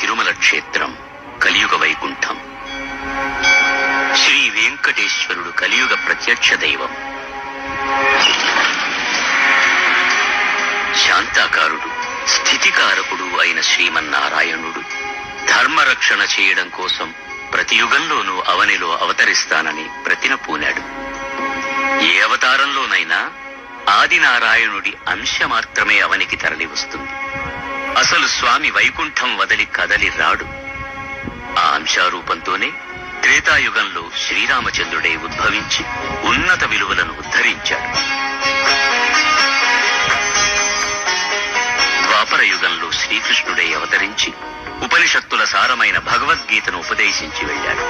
తిరుమల క్షేత్రం కలియుగ వైకుంఠం. శ్రీ వెంకటేశ్వరుడు కలియుగ ప్రత్యక్ష దైవం. శాంతాకారుడు, స్థితికారకుడు అయిన శ్రీమన్నారాయణుడు ధర్మరక్షణ చేయడం కోసం ప్రతి యుగంలోనూ అవనిలో అవతరిస్తానని ప్రతిన పూనాడు. ఏ అవతారంలోనైనా ఆదినారాయణుడి అంశ మాత్రమే అవనికి తరలి వస్తుంది. అసలు స్వామి వైకుంఠం వదిలి కదలి రాడు. ఆ అంశారూపంతోనే త్రేతాయుగంలో శ్రీరామచంద్రుడే ఉద్భవించి ఉన్నత విలువలను ఉద్ధరించాడు. ద్వాపర యుగంలో శ్రీకృష్ణుడే అవతరించి ఉపనిషత్తుల సారమైన భగవద్గీతను ఉపదేశించి వెళ్ళాడు.